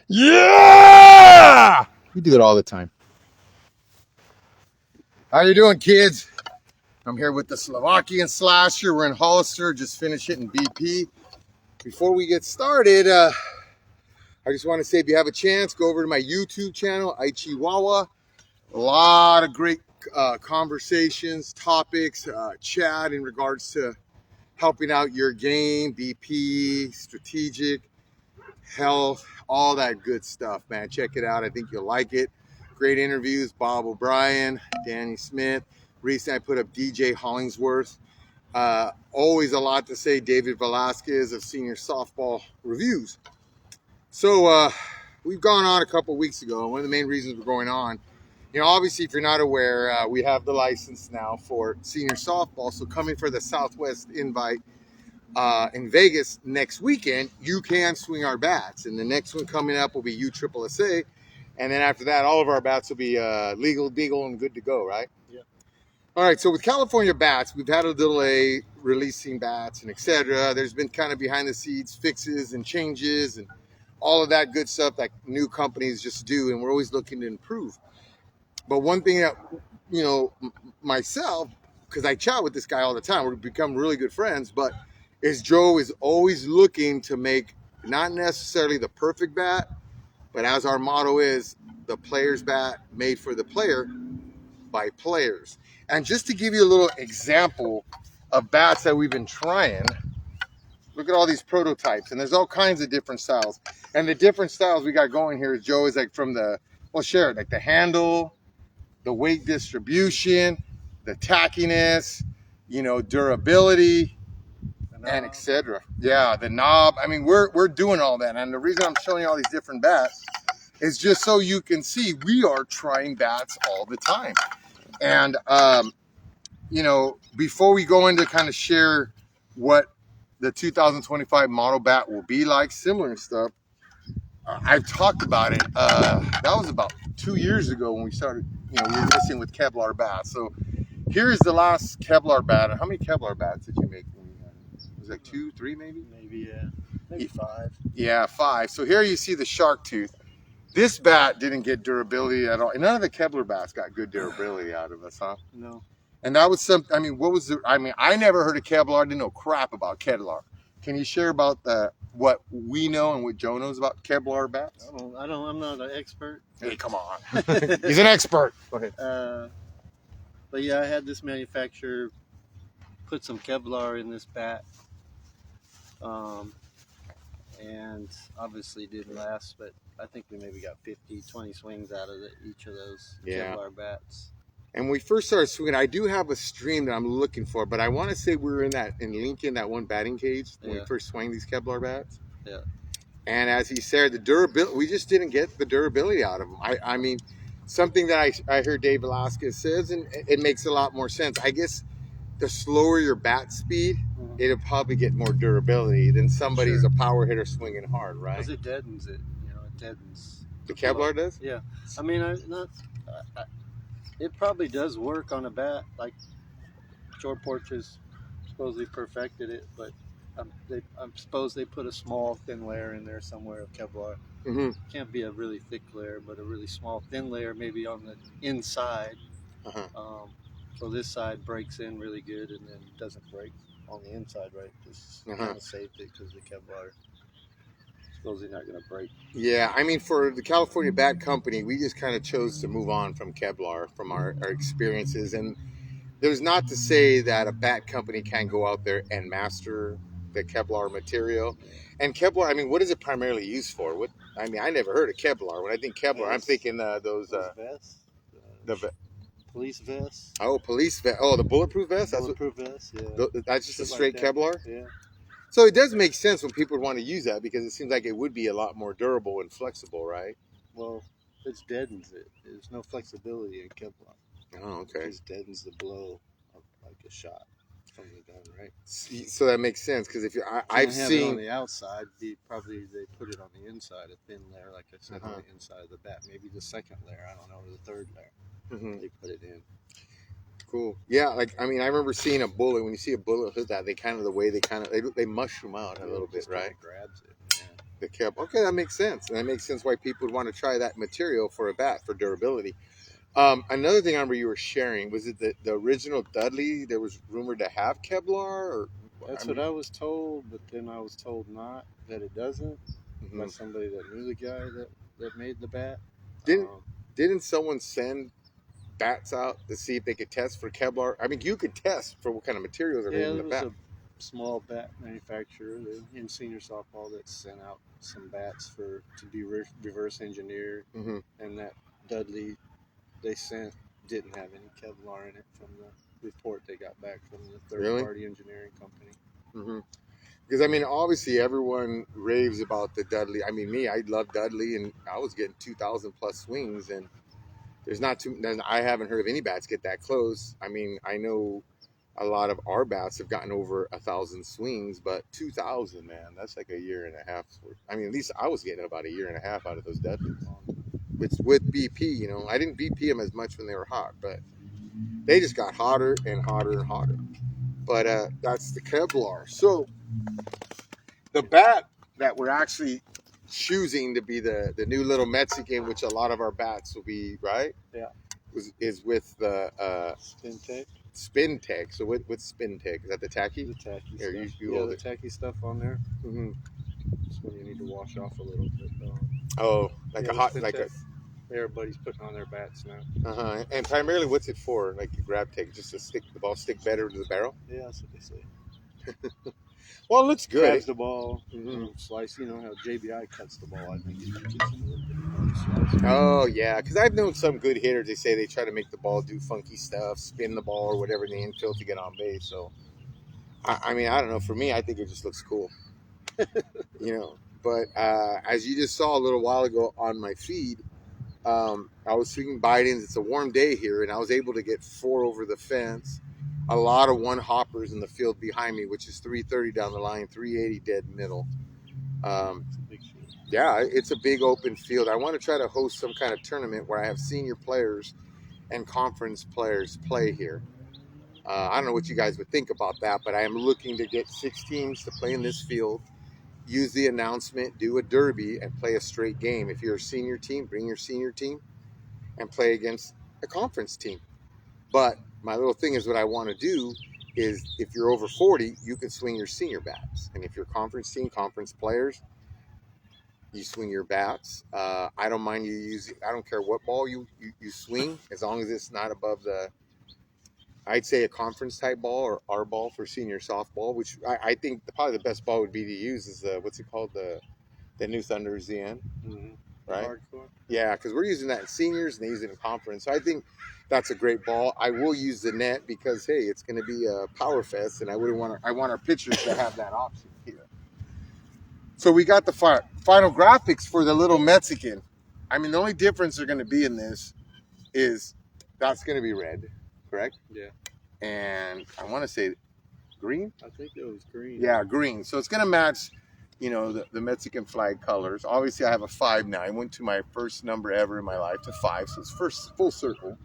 Yeah! We do it all the time. How you doing, kids? I'm here with the Slovakian Slasher. We're in Hollister, just finished hitting BP. Before we get started, I just want to say if you have a chance, go over to my YouTube channel, Aichiwawa. A lot of great conversations, topics, chat in regards to helping out your game, BP, strategic, health, all that good stuff, man. Check it out. I think you'll like it. Great interviews. Bob O'Brien, Danny Smith. Recently, I put up DJ Hollingsworth. Always a lot to say. David Velasquez of Senior Softball Reviews. So we've gone on a couple weeks ago. One of the main reasons we're going on, obviously, if you're not aware, we have the license now for senior softball. So coming for the Southwest Invite in Vegas next weekend, you can swing our bats. And the next one coming up will be USSSA. And then after that, all of our bats will be legal, and good to go, right? Yeah. All right, so with California Bats, we've had a delay releasing bats and etc. There's been kind of behind the scenes fixes and changes and all of that good stuff that new companies just do, and we're always looking to improve. But one thing that, myself, because I chat with this guy all the time, we've become really good friends, but Joe is always looking to make not necessarily the perfect bat, but as our motto is, the player's bat made for the player by players. And just to give you a little example of bats that we've been trying, look at all these prototypes, and there's all kinds of different styles. And the different styles we got going here, Joe, is like from the, like the handle, the weight distribution, the tackiness, durability, and etc. Yeah, the knob. I mean, we're doing all that, and the reason I'm showing you all these different bats is just so you can see we are trying bats all the time. And before we go into kind of share what the 2025 model bat will be like, similar stuff, I've talked about it. That was about 2 years ago when we started. We were messing with Kevlar bats. So here's the last Kevlar bat. How many Kevlar bats did you make? It was like 2, 3 maybe? Maybe, yeah. Maybe 5. Yeah, 5. So here you see the shark tooth. This bat didn't get durability at all. And none of the Kevlar bats got good durability out of us, huh? No. And that was I never heard of Kevlar. I didn't know crap about Kevlar. Can you share about what we know and what Joe knows about Kevlar bats? I'm not an expert. Hey, come on. He's an expert. Go ahead. But yeah, I had this manufacturer put some Kevlar in this bat. And obviously didn't last, but I think we maybe got 20 swings out of each of those Kevlar bats. And when we first started swinging, I do have a stream that I'm looking for, but I want to say we were in Lincoln, that one batting cage when we first swung these Kevlar bats. Yeah. And as he said, the durability, we just didn't get the durability out of them. I mean, something that I heard Dave Velasquez says, and it makes a lot more sense. I guess the slower your bat speed, it'll probably get more durability than somebody who's a power hitter swinging hard, right? Because it deadens it. It deadens. The Kevlar does? Yeah. I mean, it probably does work on a bat. Like Short Porch has supposedly perfected it, but I suppose they put a small thin layer in there somewhere of Kevlar. Mm-hmm. Can't be a really thick layer, but a really small thin layer maybe on the inside. So this side breaks in really good and then doesn't break on the inside, right? Just kind of saved it because the Kevlar supposedly not going to break. Yeah, I mean, for the California Bat Company, we just kind of chose to move on from Kevlar, from our experiences. And there's not to say that a bat company can't go out there and master the Kevlar material. And Kevlar, I mean, what is it primarily used for? I never heard of Kevlar. When I think Kevlar, I'm thinking those vests. Police vest. Oh, police vest. Oh, the bulletproof vest? Bulletproof vest, yeah. That's just a straight Kevlar? Yeah. So it does make sense when people want to use that because it seems like it would be a lot more durable and flexible, right? Well, it deadens it. There's no flexibility in Kevlar. Oh, okay. It just deadens the blow of like a shot from the gun, right? So that makes sense because if I've seen it on the outside, they put it on the inside, a thin layer, like I said, on the inside of the bat. Maybe the second layer, I don't know, or the third layer. They put it in. Cool. Yeah, I remember seeing a bullet. When you see a bullet hit that, they mushroom out a little bit, right? Grabs it. The Kevlar. Okay, that makes sense. And that makes sense why people would want to try that material for a bat for durability. Another thing I remember you were sharing, was it the original Dudley? There was rumored to have Kevlar, or That's what I was told, but then I was told not, that it doesn't, by somebody that knew the guy that made the bat. Didn't didn't someone send bats out to see if they could test for Kevlar? I mean, you could test for what kind of materials are made in the bat. There was a small bat manufacturer in senior softball that sent out some bats to be reverse engineered, and that Dudley they sent didn't have any Kevlar in it from the report they got back from the third-party engineering company. Because I mean, obviously, everyone raves about the Dudley. I mean, me, I love Dudley, and I was getting 2,000 plus swings, and there's not too. I haven't heard of any bats get that close. I mean, I know a lot of our bats have gotten over 1,000 swings, but 2,000, man, that's like a year and a half. I mean, at least I was getting about a year and a half out of those Dudleys. With BP, you know, I didn't BP them as much when they were hot, but they just got hotter and hotter and hotter. But that's the Kevlar. So the bat that we're actually choosing to be the new little Mexican, which a lot of our bats will be, right? Yeah. Is with the Spin Tech. Spin Tech. So what's Spin Tech? Is that the tacky? The tacky Here, stuff. you The tacky stuff on there. That's when you need to wash off a little bit. Like a hot, like Tech. Everybody's putting on their bats now. And primarily, what's it for? Like a grab take, just to stick the ball stick better to the barrel. Yeah, that's what they say. Well, it looks good. Grabs the ball, slice. You know how JBI cuts the ball. I think it teaches a little bit slice. Oh yeah, because I've known some good hitters. They say they try to make the ball do funky stuff, spin the ball or whatever in the infield to get on base. So, I mean, I don't know. For me, I think it just looks cool. You know. But as you just saw a little while ago on my feed, I was swinging Bidens. It's a warm day here, and I was able to get 4 over the fence. A lot of one hoppers in the field behind me, which is 330 down the line, 380 dead middle. Yeah, it's a big open field. I want to try to host some kind of tournament where I have senior players and conference players play here. I don't know what you guys would think about that, but I am looking to get 6 teams to play in this field, use the announcement, do a derby, and play a straight game. If you're a senior team, bring your senior team and play against a conference team. But my little thing is, what I want to do is, if you're over 40, you can swing your senior bats. And if you're conference team, conference players, you swing your bats. I don't mind you using, I don't care what ball you swing, as long as it's not above the, I'd say a conference type ball or our ball for senior softball, which I think probably the best ball would be to use is what's it called? The new Thunder ZN, right? Hardcore. Yeah, because we're using that in seniors and they use it in conference. So I think that's a great ball. I will use the net because, hey, it's going to be a power fest, and I want our pitchers to have that option here. So we got the final graphics for the little Mexican. I mean, the only difference they're going to be in this is that's going to be red, correct? Yeah. And I want to say green. I think it was green. Yeah, green. So it's going to match, you know, the Mexican flag colors. Obviously, I have a 5 now. I went to my first number ever in my life to 5, so it's first full circle.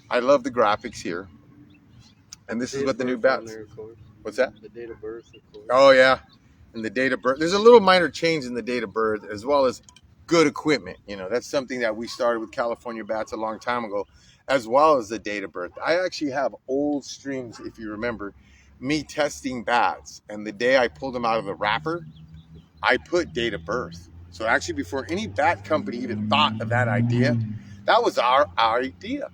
I love the graphics here. And this is what the new bats. What's that? The date of birth, of course. Oh, yeah. And the date of birth. There's a little minor change in the date of birth, as well as good equipment. You know, that's something that we started with California Bats a long time ago, as well as the date of birth. I actually have old streams, if you remember, me testing bats. And the day I pulled them out of the wrapper, I put date of birth. So actually, before any bat company even thought of that idea, that was our idea.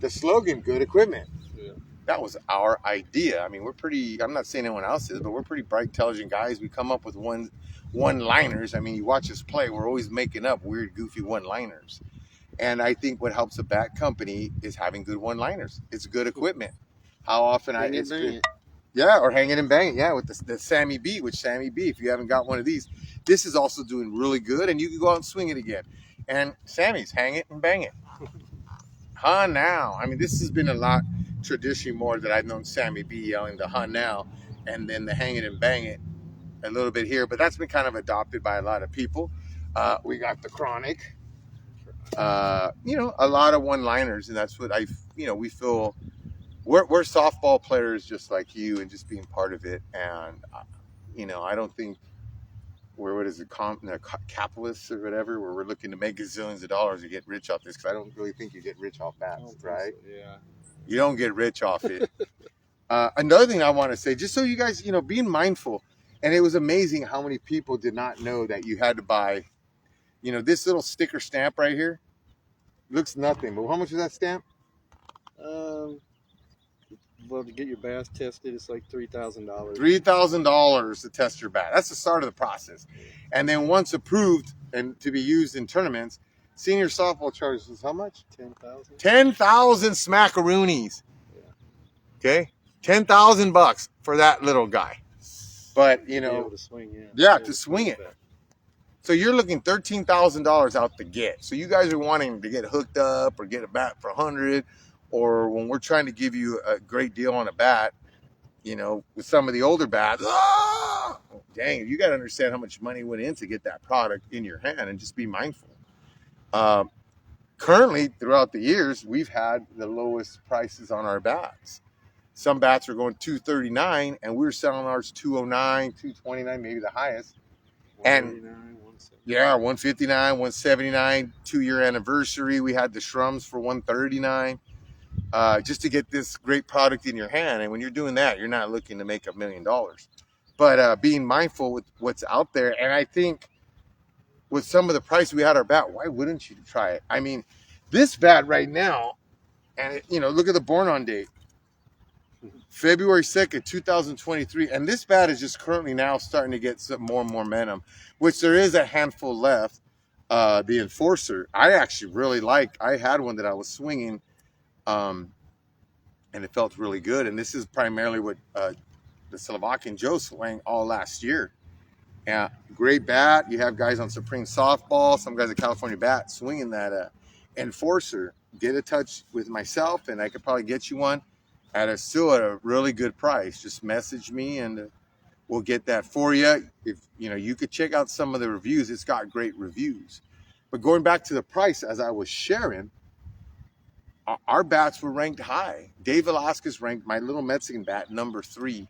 The slogan, good equipment. Yeah. That was our idea. I mean, we're pretty, I'm not saying anyone else is, but we're pretty bright, intelligent guys. We come up with one-liners. I mean, you watch us play, we're always making up weird, goofy one-liners. And I think what helps a bat company is having good one-liners. It's good equipment. How often it's good. Yeah, or hang it and bang it. Yeah, with the Sammy B, which Sammy B, if you haven't got one of these, this is also doing really good, and you can go out and swing it again. And Sammy's hang it and bang it. Huh now. I mean, this has been a lot traditionally more that I've known Sammy B yelling the huh now, and then the hang it and bang it a little bit here, but that's been kind of adopted by a lot of people. We got the chronic, you know, a lot of one-liners, and that's what we feel. We're softball players just like you, and just being part of it. And, you know, I don't think what is it, capitalists or whatever, where we're looking to make gazillions of dollars to get rich off this, because I don't really think you get rich off bats, right? So, yeah. You don't get rich off it. Another thing I want to say, just so you guys, being mindful, and it was amazing how many people did not know that you had to buy, this little sticker stamp right here. Looks nothing, but how much is that stamp? Well, to get your bats tested, it's like $3,000. $3,000 to test your bat. That's the start of the process. And then once approved and to be used in tournaments, senior softball charges how much? 10,000. 10,000 smackaroonies. Yeah. Okay, $10,000 for that little guy. But be able to swing, to swing it. So you're looking $13,000 out the get. So you guys are wanting to get hooked up or get a bat for 100, or when we're trying to give you a great deal on a bat, with some of the older bats, dang, you got to understand how much money went in to get that product in your hand, and just be mindful. Currently, throughout the years, we've had the lowest prices on our bats. Some bats are going $239, and we're selling ours $209, $229, maybe the highest. And yeah, $159, $179, 2-year anniversary. We had the Shrums for $139, just to get this great product in your hand. And when you're doing that, you're not looking to make $1 million, but being mindful with what's out there. And I think with some of the price we had our bat, why wouldn't you try it? I mean, this bat right now, and look at the born on date, February 2nd, 2023. And this bat is just currently now starting to get some more momentum, which there is a handful left. The Enforcer, I actually really like. I had one that I was swinging, and it felt really good. And this is primarily what the Slovakian Joe swung all last year. Yeah, great bat. You have guys on Supreme Softball, some guys at California Bat swinging that Enforcer. Get a touch with myself, and I could probably get you one still at a really good price. Just message me, and we'll get that for you. If you could check out some of the reviews. It's got great reviews. But going back to the price, as I was sharing, our bats were ranked high. Dave Velasquez ranked my little Mexican bat number 3,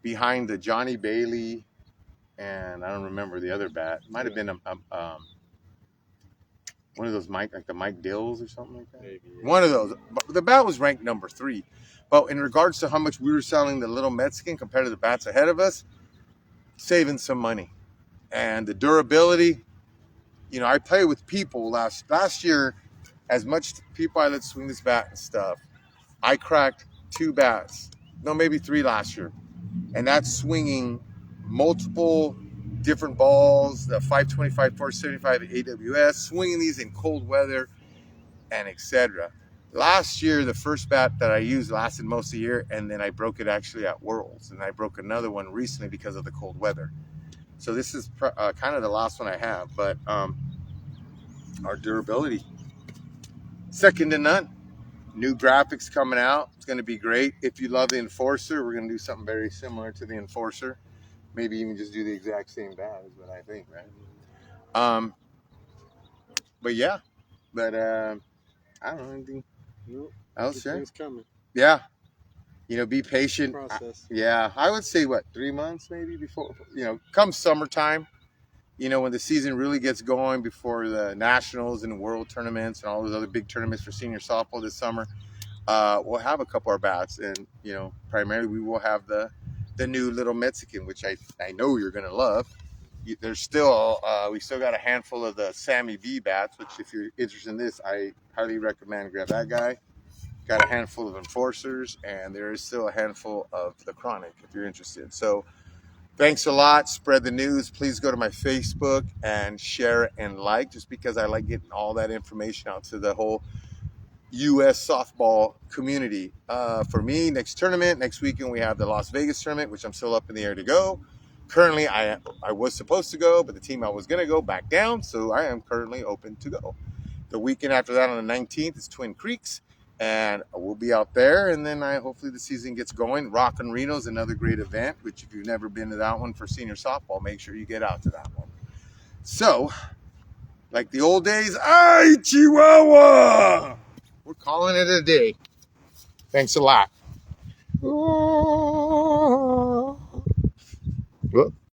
behind the Johnny Bailey, and I don't remember the other bat. Might have been one of those like the Mike Dills or something like that. Maybe, yeah. One of those. But the bat was ranked number 3. But in regards to how much we were selling the little Mexican compared to the bats ahead of us, saving some money. And the durability, I played with people last year. As much people I let swing this bat and stuff, I cracked 2 bats. No, maybe 3 last year. And that's swinging multiple different balls, the 525, 475 AWS, swinging these in cold weather, and etc. Last year, the first bat that I used lasted most of the year, and then I broke it actually at Worlds, and I broke another one recently because of the cold weather. So this is kind of the last one I have, but our durability, second to none. New graphics coming out. It's going to be great. If you love the Enforcer, we're going to do something very similar to the Enforcer. Maybe even just do the exact same bat is what I think, right? But yeah, but I don't know anything else. It's coming. Yeah, be patient. Process. I would say 3 months maybe before, come summertime, when the season really gets going, before the nationals and world tournaments and all those other big tournaments for senior softball this summer, we'll have a couple of our bats, and primarily we will have the new little Mexican, which I know you're gonna love. There's still we still got a handful of the Sammy V bats, which if you're interested in this, I highly recommend grab that guy. Got a handful of Enforcers, and there is still a handful of the Chronic if you're interested. So thanks a lot. Spread the news. Please go to my Facebook and share and like, just because I like getting all that information out to the whole U.S. softball community. For me, next weekend, we have the Las Vegas tournament, which I'm still up in the air to go. Currently, I was supposed to go, but the team I was going to go back down, so I am currently open to go. The weekend after that, on the 19th, is Twin Creeks, and we'll be out there, and then hopefully the season gets going. Rockin' Reno is another great event, which if you've never been to that one for senior softball, make sure you get out to that one. So, like the old days, ay, Chihuahua! We're calling it a day. Thanks a lot.